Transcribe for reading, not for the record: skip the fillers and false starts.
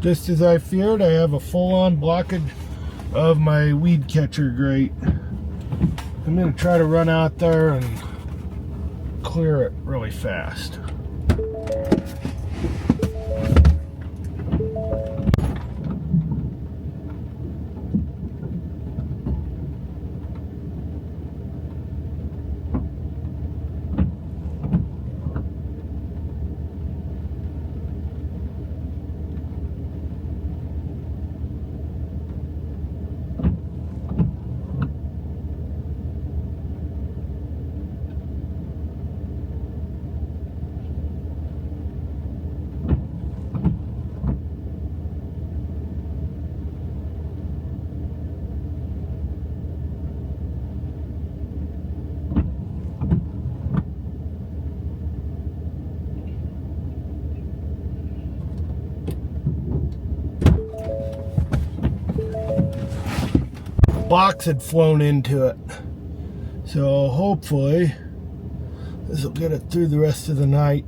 Just as I feared, I have a full-on blockage of my weed catcher grate. I'm going to try to run out there and clear it really fast. Box had flown into it, so hopefully this will get it through the rest of the night.